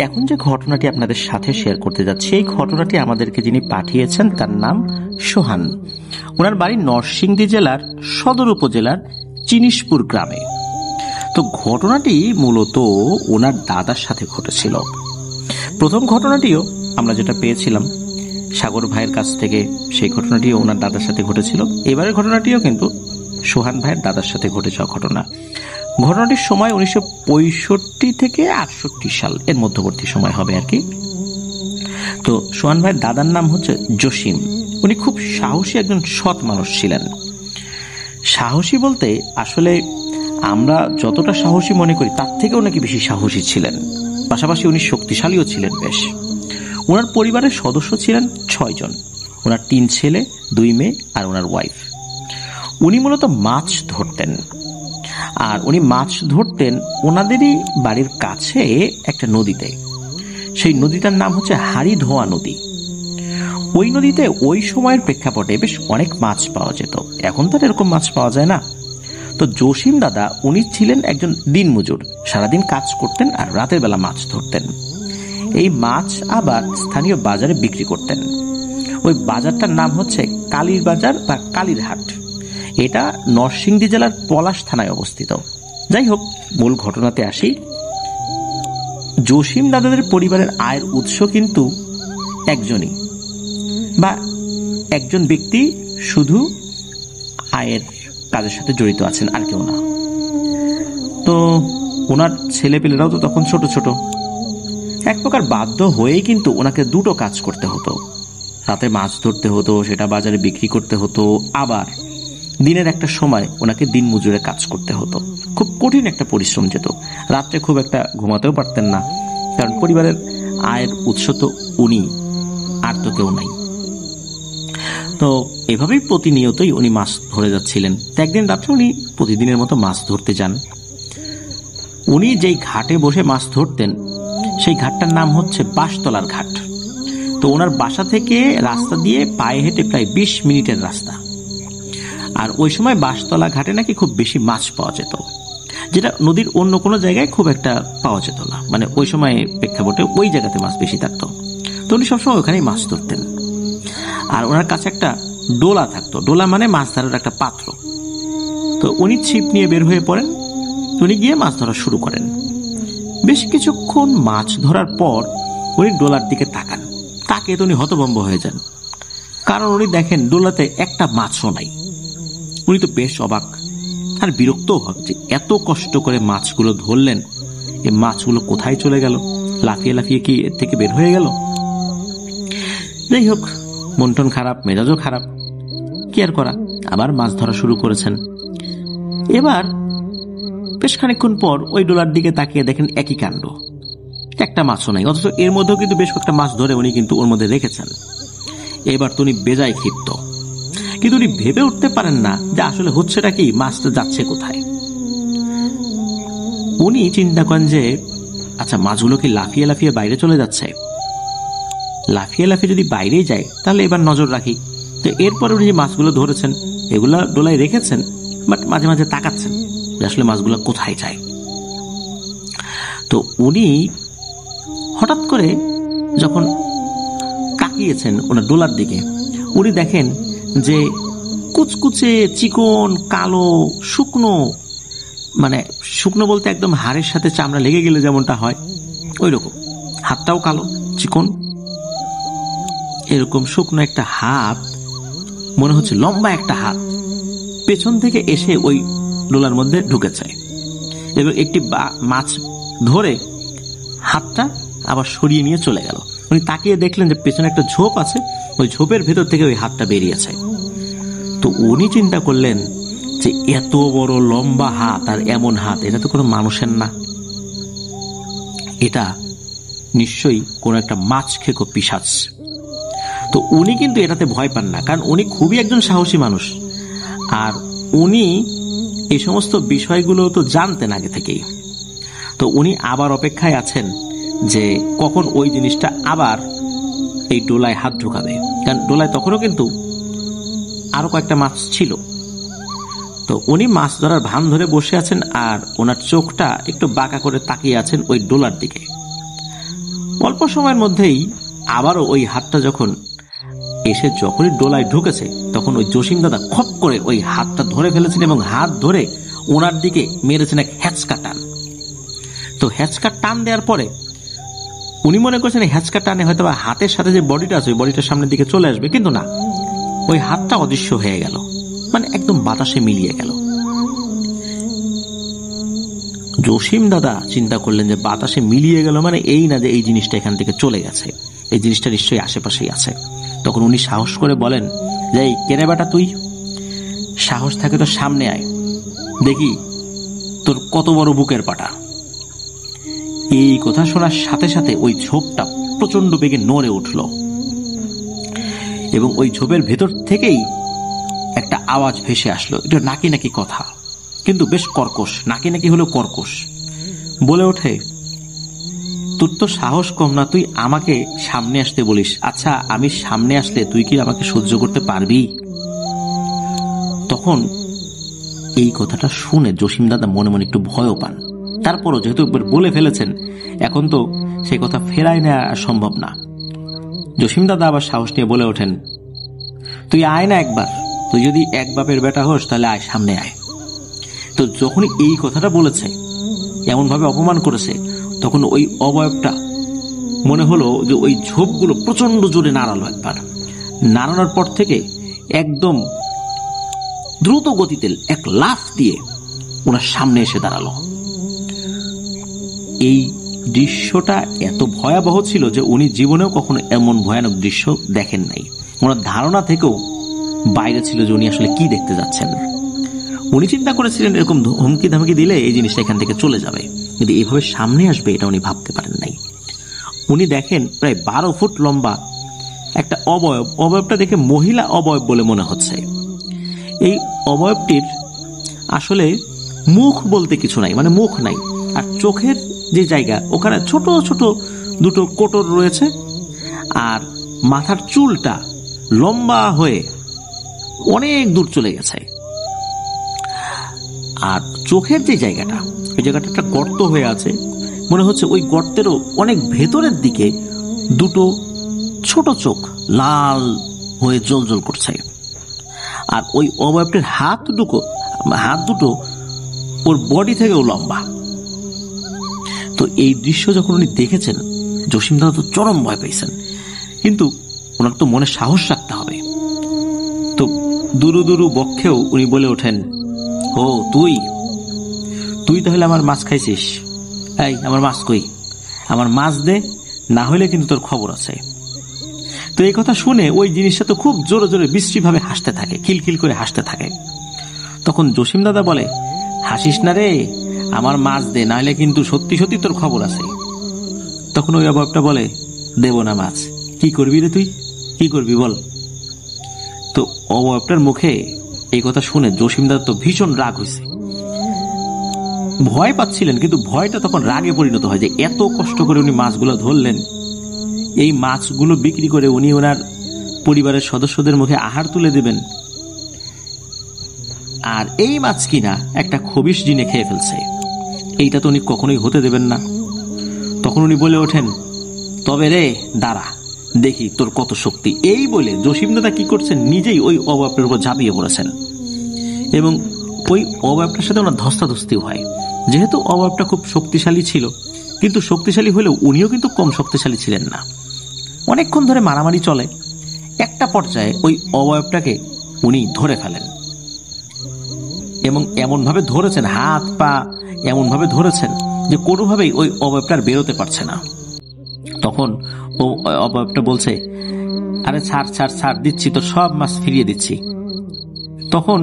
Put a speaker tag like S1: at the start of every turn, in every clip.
S1: এখন যে ঘটনাটি আপনাদের সাথে শেয়ার করতে যাচ্ছি, এই ঘটনাটি আমাদেরকে যিনি পাঠিয়েছেন তার নাম সোহান। ওনার বাড়ি নরসিংদী জেলার সদর উপজেলার চিনিশপুর গ্রামে। তো ঘটনাটি মূলত ওনার দাদার সাথে ঘটেছিল। প্রথম ঘটনাটিও আমরা যেটা পেয়েছিলাম সাগর ভাইয়ের কাছ থেকে, সেই ঘটনাটিও ওনার দাদার সাথে ঘটেছিল। এবারের ঘটনাটিও কিন্তু সোহান ভাইয়ের দাদার সাথে ঘটে যাওয়া ঘটনা। ঘটনাটির সময় 1965 থেকে 68 সাল এর মধ্যবর্তী সময় হবে আর কি। তো সোহান ভাইয়ের দাদার নাম হচ্ছে জসিম। উনি খুব সাহসী একজন সৎ মানুষ ছিলেন। সাহসী বলতে আসলে আমরা যতটা সাহসী মনে করি তার থেকেও নাকি বেশি সাহসী ছিলেন। পাশাপাশি উনি শক্তিশালীও ছিলেন বেশ। ওনার পরিবারের সদস্য ছিলেন 6 জন। ওনার 3 ছেলে 2 মেয়ে আর ওনার ওয়াইফ। উনি মূলত মাছ ধরতেন। আর উনি মাছ ধরতেন ওনাদেরই বাড়ির কাছে একটা নদীতে। সেই নদীটার নাম হচ্ছে হাড়িধোয়া নদী। ওই নদীতে ওই সময়ের প্রেক্ষাপটে বেশ অনেক মাছ পাওয়া যেত। এখন তো এরকম মাছ পাওয়া যায় না। তো জসিম দাদা উনি ছিলেন একজন দিনমজুর। সারাদিন কাজ করতেন আর রাতের বেলা মাছ ধরতেন। এই মাছ আবার স্থানীয় বাজারে বিক্রি করতেন। ওই বাজারটার নাম হচ্ছে কালীর বাজার বা কালীর হাট। এটা নরসিংদী জেলার পলাশ থানায় অবস্থিত। যাই হোক, মূল ঘটনাতে আসি। জসিম দাদাদের পরিবারের আয়ের উৎস কিন্তু একজনই, বা একজন ব্যক্তি শুধু আয়ের কাজের সাথে জড়িত আছেন, আর কেউ না। তো ওনার ছেলেপেলেরাও তো তখন ছোট ছোট। এক প্রকার বাধ্য হয়েই কিন্তু ওনাকে দুটো কাজ করতে হতো। রাতে মাছ ধরতে হতো, সেটা বাজারে বিক্রি করতে হতো, আবার দিনের একটা সময় ওনাকে দিন মজুরে কাজ করতে হতো। খুব কঠিন একটা পরিশ্রম যেত। রাত্রে খুব একটা ঘুমাতেও পারতেন না, কারণ পরিবারের আয়ের উৎস তো উনি, আর তো কেউ নাই। তো এভাবেই প্রতিনিয়তই উনি মাছ ধরে যাচ্ছিলেন। একদিন রাত্রে উনি প্রতিদিনের মতো মাছ ধরতে যান। উনি যেই ঘাটে বসে মাছ ধরতেন সেই ঘাটটার নাম হচ্ছে বাঁশতলার ঘাট। তো ওনার বাসা থেকে রাস্তা দিয়ে পায়ে হেঁটে প্রায় 20 মিনিটের রাস্তা। আর ওই সময় বাঁশতলা ঘাটে নাকি খুব বেশি মাছ পাওয়া যেত, যেটা নদীর অন্য কোনো জায়গায় খুব একটা পাওয়া যেত না। মানে ওই সময় প্রেক্ষাপটে ওই জায়গাতে মাছ বেশি থাকতো। তো উনি সবসময় ওখানেই মাছ ধরতেন। আর ওনার কাছে একটা ডোলা থাকতো। ডোলা মানে মাছ ধরার একটা পাত্র। তো উনি ছিপ নিয়ে বের হয়ে পড়েন। উনি গিয়ে মাছ ধরা শুরু করেন। বেশ কিছুক্ষণ মাছ ধরার পর উনি ডোলার দিকে তাকান। তাকিয়ে তো উনি হতভম্ব হয়ে যান, কারণ উনি দেখেন ডোলাতে একটা মাছও নাই। উনি তো বেশ অবাক আর বিরক্তও হন যে এত কষ্ট করে মাছগুলো ধরলেন, এই মাছগুলো কোথায় চলে গেল? লাফিয়ে লাফিয়ে কি এর থেকে বের হয়ে গেল? যাই হোক, মন টন খারাপ, মেজাজও খারাপ, কি আর করা। আবার মাছ ধরা শুরু করেছেন। এবার বেশ খানিকক্ষণ পর ওই ডোলার দিকে তাকিয়ে দেখেন একই কাণ্ড, একটা মাছও নাই। অথচ এর মধ্যেও কিন্তু বেশ কয়েকটা মাছ ধরে উনি কিন্তু ওর মধ্যে রেখেছেন। এবার তো উনি বেজায় ক্ষিপ্ত, কিন্তু উনি ভেবে উঠতে পারেন না যে আসলে হচ্ছেটা কি, মাছটা যাচ্ছে কোথায়। উনি চিন্তা করেন যে আচ্ছা, মাছগুলো কি লাফিয়ে লাফিয়ে বাইরে চলে যাচ্ছে? লাফিয়ে লাফিয়ে যদি বাইরে যায় তাহলে এবার নজর রাখি। তো এরপরে উনি যে মাছগুলো ধরেছেন এগুলা ডোলায় রেখেছেন, বাট মাঝে মাঝে তাকাচ্ছেন যে আসলে মাছগুলো কোথায় যায়। তো উনি হঠাৎ করে যখন তাকিয়েছেন ওনার ডোলার দিকে, উনি দেখেন যে কুচকুচে চিকন কালো শুকনো, মানে শুকনো বলতে একদম হাড়ের সাথে চামড়া লেগে গেলে যেমনটা হয় ওই রকম, হাতটাও কালো চিকন, এরকম শুকনো একটা হাত, মনে হচ্ছে লম্বা একটা হাত পেছন থেকে এসে ওই ডোলার মধ্যে ঢুকেছে এবং একটি মাছ ধরে হাতটা আবার সরিয়ে নিয়ে চলে গেল। উনি তাকিয়ে দেখলেন যে পেছনে একটা ঝোপ আছে, ওই ঝোপের ভেতর থেকে ওই হাতটা বেরিয়েছে। তো উনি চিন্তা করলেন যে এত বড় লম্বা হাত আর এমন হাত, এটা তো কোনো মানুষের না, এটা নিশ্চয়ই কোনো একটা মাছ খেকো পিশাচ। তো উনি কিন্তু এটাতে ভয় পান না, কারণ উনি খুবই একজন সাহসী মানুষ। আর উনি এই সমস্ত বিষয়গুলো তো জানতেন আগে থেকেই। তো উনি আবার অপেক্ষায় আছেন যে কখন ওই জিনিসটা আবার এই ডোলায় হাত ঢোকাবে, কারণ ডোলায় তখনও কিন্তু আরো কয়েকটা মাছ ছিল। তো উনি মাছ ধরার ভান ধরে বসে আছেন আর ওনার চোখটা একটু বাঁকা করে তাকিয়ে আছেন ওই ডোলার দিকে। অল্প সময়ের মধ্যেই আবারও ওই হাতটা যখন এসে যখনই ডোলায় ঢুকেছে, তখন ওই জসিম দাদা খপ করে ওই হাতটা ধরে ফেলেছেন এবং হাত ধরে ওনার দিকে মেরেছেন এক হ্যাচকা টান। তো হ্যাচকা টান দেওয়ার পরে উনি মনে করছেন হ্যাচকা টানে হয়তো হাতের সাথে যে বডিটা আছে ওই বডিটার সামনের দিকে চলে আসবে, কিন্তু না, ওই হাতটা অদৃশ্য হয়ে গেল, মানে একদম বাতাসে মিলিয়ে গেল। জসিম দাদা চিন্তা করলেন যে বাতাসে মিলিয়ে গেল মানে এই না যে এই জিনিসটা এখান থেকে চলে গেছে, এই জিনিসটা নিশ্চয়ই আশেপাশেই আছে। তখন উনি সাহস করে বলেন যে, এই কেনে বেটা তুই, সাহস থাকে তো সামনে আয়, দেখি তোর কত বড় বুকের পাটা। এই কথা শোনার সাথে সাথে ওই ঝোপটা প্রচন্ড বেগে নড়ে উঠল এবং ওই ঝোপের ভেতর থেকেই একটা আওয়াজ ভেসে আসলো। এটা নাকি নাকি কথা, কিন্তু বেশ কর্কশ, নাকি নাকি হলো কর্কশ। বলে ওঠে, তোর তো সাহস কম না, তুই আমাকে সামনে আসতে বলিস। আচ্ছা, আমি সামনে আসলে তুই কি আমাকে সহ্য করতে পারবি? তখন এই কথাটা শুনে জসিম দাদা মনে মনে একটু ভয়ও পান। তারপরও যেহেতু একবার বলে ফেলেছেন, এখন তো সেই কথা ফেরাই নেওয়া সম্ভব না। জসিম দাদা আবার সাহস নিয়ে বলে ওঠেন, তুই আয় না একবার, তুই যদি এক বাপের বেটা হোস তাহলে আয়, সামনে আয়। তো যখনই এই কথাটা বলেছে, এমন ভাবে অপমান করেছে, তখন ওই অবয়বটা মনে হলো যে ওই ঝোপগুলো প্রচন্ড জোরে নাড়ালো। একবার নাড়ানোর পর থেকে একদম দ্রুত গতিতে এক লাফ দিয়ে ওনার সামনে এসে দাঁড়ালো। এই দৃশ্যটা এত ভয়াবহ ছিল যে উনি জীবনেও কখনো এমন ভয়ানক দৃশ্য দেখেন নাই। ওনার ধারণা থেকেও বাইরে ছিল যে উনি আসলে কি দেখতে যাচ্ছেন। উনি চিন্তা করেছিলেন এরকম হুমকি ধামকি দিলে এই জিনিসটা এখান থেকে চলে যাবে, কিন্তু এইভাবে সামনে আসবে এটা উনি ভাবতে পারেন নাই। উনি দেখেন প্রায় 12 ফুট লম্বা একটা অবয়ব। অবয়বটা দেখে মহিলা অবয়ব বলে মনে হচ্ছে। এই অবয়বটির আসলে মুখ বলতে কিছু নাই, মানে মুখ নাই, আর চোখের যে জায়গা ওখানে ছোট ছোট দুটো কোটর রয়েছে, আর মাথার চুলটা লম্বা হয়ে অনেক দূর চলে গেছে। আর চোখের যে জায়গাটা, ওই জায়গাটা একটা গর্ত হয়ে আছে, মনে হচ্ছে ওই গর্তেরও অনেক ভেতরের দিকে দুটো ছোট চোখ লাল হয়ে জ্বলজ্বল করছে। আর ওই অবয়বটির হাত দুটো ওর বডি থেকেও লম্বা। তো এই দৃশ্য যখন উনি দেখেছেন, জসিম দাদা তো চরম ভয় পেয়েছেন, কিন্তু ওনার তো মনে সাহস রাখতে হবে। তো দুরু দুরু বক্ষেও উনি বলে ওঠেন, ও তুই তাহলে আমার মাছ খাইছিস? এই আমার মাছ কই, আমার মাছ দে, না হলে কিন্তু তোর খবর আছে। তো এই কথা শুনে ওই জিনিসটা তো খুব জোরে জোরে বিশ্রীভাবে হাসতে থাকে, খিলখিল করে হাসতে থাকে। তখন জসিম দাদা বলে, হাসিস না রে, আমার মাছ দে, না হলে কিন্তু সত্যি সত্যি তোর খবর আছে। তখন ওই অভাবটা বলে, দেব না মাছ। কি করবি রে তুই, কি করবি বল? তো অভাবটার মুখে এই কথা শুনে জসিম দাদা তো ভীষণ রাগ হয়েছে, ভয় পাচ্ছিলেন, কিন্তু ভয়টা তখন রাগে পরিণত হয় যে এত কষ্ট করে উনি মাছগুলো ধরলেন, এই মাছগুলো বিক্রি করে উনি ওনার পরিবারের সদস্যদের মুখে আহার তুলে দেবেন, আর এই মাছ কিনা একটা খবিশ জিনে খেয়ে ফেলছে, এইটা তো উনি কখনোই হতে দেবেন না। তখন উনি বলে ওঠেন, তবে রে দাঁড়া, দেখি তোর কত শক্তি। এই বলে জসিম দাদা কি করছেন, নিজেই ওই অবয়বটার উপর ঝাঁপিয়ে পড়েছেন এবং ওই অবয়বটার সাথে ওনার ধস্তাধস্তিও হয়। যেহেতু অবয়বটা খুব শক্তিশালী ছিল, কিন্তু শক্তিশালী হলেও উনিও কিন্তু কম শক্তিশালী ছিলেন না। অনেকক্ষণ ধরে মারামারি চলে। একটা পর্যায়ে ওই অবয়বটাকে উনি ধরে ফেলেন এবং এমনভাবে ধরেছেন, হাত পা এমনভাবে ধরেছেন যে কোনোভাবেই ওই অবয়বটার বেরোতে পারছে না। তখন ও অবয়বটা বলছে, আরে ছাড় ছাড় ছাড়, দিচ্ছি তোর সব মাছ ফিরিয়ে দিচ্ছি। তখন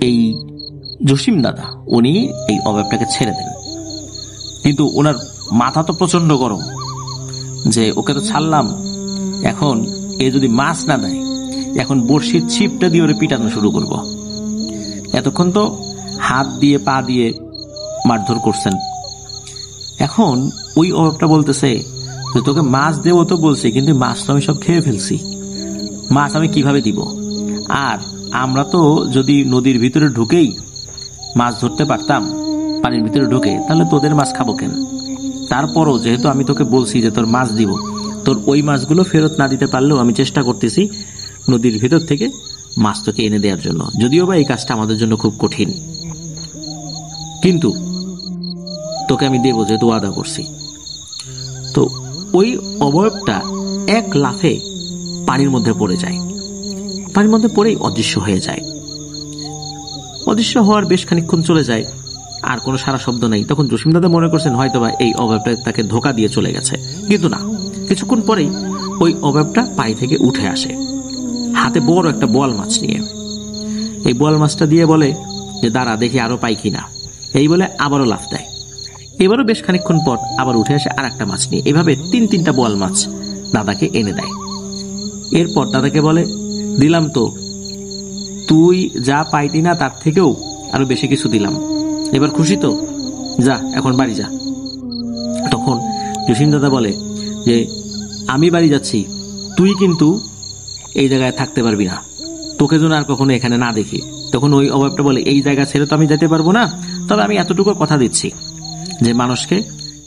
S1: এই জসিম দাদা উনি এই অবয়বটাকে ছেড়ে দেন, কিন্তু ওনার মাথা তো প্রচন্ড গরম যে ওকে তো ছাড়লাম, এখন এ যদি মাছ না দেয়, এখন বড়শির ছিপটা দিয়ে ওরে পিটানো শুরু করব। এতক্ষণ তো হাত দিয়ে পা দিয়ে মারধর করছেন, এখন ওই অভাবটা বলতেছে যে তোকে মাছ দেবো তো বলছি, কিন্তু মাছ তো আমি সব খেয়ে ফেলছি, মাছ আমি কিভাবে দিব? আর আমরা তো যদি নদীর ভিতরে ঢুকেই মাছ ধরতে পারতাম, পানির ভিতরে ঢুকে, তাহলে তোদের মাছ খাবো কেন? তারপরও যেহেতু আমি তোকে বলছি যে তোর মাছ দিব, তোর ওই মাছগুলো ফেরত না দিতে পারলেও আমি চেষ্টা করতেছি নদীর ভেতর থেকে মাছ তোকে এনে দেওয়ার জন্য, যদিও বা এই কাজটা আমাদের জন্য খুব কঠিন, কিন্তু তোকে আমি দেবো যেহেতু ওয়াদা করছি। তো ওই অবয়বটা এক লাফে পানির মধ্যে পড়ে যায়, পানির মধ্যে পড়েই অদৃশ্য হয়ে যায়। অদৃশ্য হওয়ার বেশ খানিকক্ষণ চলে যায়, আর কোনো সারা শব্দ নেই। তখন জসিম দাদা মনে করছেন হয়তোবা এই অবয়বটা তাকে ধোকা দিয়ে চলে গেছে, কিন্তু না, কিছুক্ষণ পরেই ওই অবয়বটা পানি থেকে উঠে আসে, হাতে বড় একটা বোয়াল মাছ নিয়ে। এই বোয়াল মাছটা দিয়ে বলে যে দাঁড়া দেখি আরো পাই কিনা। এই বলে আবারও লাফ দেয়। এবারও বেশ খানিকক্ষণ পর আবার উঠে আসে আর একটা মাছ নিয়ে। এভাবে তিনটা বোয়াল মাছ দাদাকে এনে দেয়। এরপর দাদাকে বলে, দিলাম তো, তুই যা পাইতি না তার থেকেও আরো বেশি কিছু দিলাম, এবার খুশি তো, যা এখন বাড়ি যা। তখন জসিম দাদা বলে যে আমি বাড়ি যাচ্ছি, তুই কিন্তু এই জায়গায় থাকতে পারবি না, তোকে যেন আর কখনো এখানে না দেখি। তখন ওই অভাবটা বলে, এই জায়গা ছেড়ে তো আমি যেতে পারবো না, তবে আমি এতটুকু কথা দিচ্ছি যে মানুষকে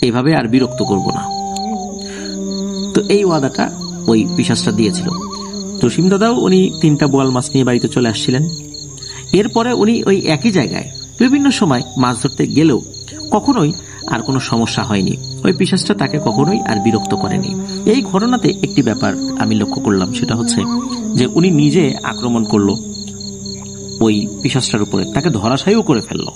S1: এইভাবে আর বিরক্ত করব না। তো এই ওয়াদাটা ওই পিশাচটা দিয়েছিল। জসিম দাদাও উনি 3টা বোয়াল মাছ নিয়ে বাড়িতে চলে আসছিলেন। এরপরে উনি ওই একই জায়গায় বিভিন্ন সময় মাছ ধরতে গেলেও কখনোই আর কোনো সমস্যা হয়নি, ওই পিশাচটা তাকে কখনোই আর বিরক্ত করেনি। এই ঘটনাতে একটি ব্যাপার আমি লক্ষ্য করলাম, সেটা হচ্ছে যে উনি নিজে আক্রমণ করলো ওই পিশাচটার উপরে, তাকে ধরাশায়ীও করে ফেললো।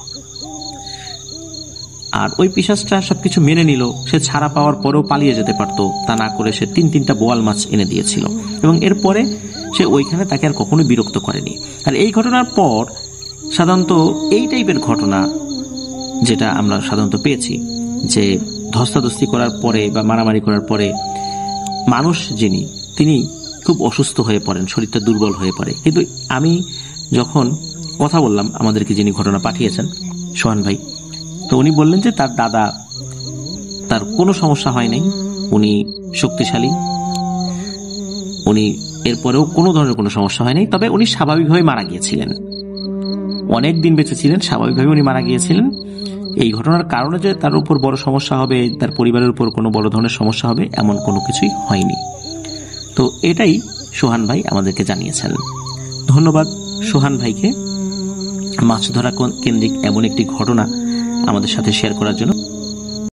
S1: আর ওই পিশাচটা সবকিছু মেনে নিল, সে ছাড়া পাওয়ার পরেও পালিয়ে যেতে পারতো, তা না করে সে 3টা বোয়াল মাছ এনে দিয়েছিল, এবং এরপরে সে ওইখানে তাকে আর কখনো বিরক্ত করেনি। আর এই ঘটনার পর সাধারণত এই টাইপের ঘটনা যেটা আমরা সাধারণত পেয়েছি, যে ধস্তাধস্তি করার পরে বা মারামারি করার পরে মানুষ তিনি খুব অসুস্থ হয়ে পড়েন, শরীরটা দুর্বল হয়ে পড়ে। কিন্তু আমি যখন কথা বললাম আমাদেরকে যিনি ঘটনা পাঠিয়েছেন সোহান ভাই, তো উনি বললেন যে তার দাদা, তার কোনো সমস্যা হয় নাই, উনি শক্তিশালী, উনি এরপরেও কোনো ধরনের কোনো সমস্যা হয় নাই, তবে উনি স্বাভাবিকভাবে মারা গিয়েছিলেন, অনেক দিন বেঁচে ছিলেন, স্বাভাবিকভাবে উনি মারা গিয়েছিলেন। এই ঘটনার কারণে যে তার উপর বড় সমস্যা হবে, তার পরিবারের উপর কোনো বড় ধরনের সমস্যা হবে, এমন কোনো কিছুই হয়নি। তো এটাই সোহান ভাই আমাদেরকে জানিয়েছেন। ধন্যবাদ সোহান ভাইকে মাছ ধরা কেন্দ্রিক এমন একটি ঘটনা আমাদের সাথে শেয়ার করার জন্য।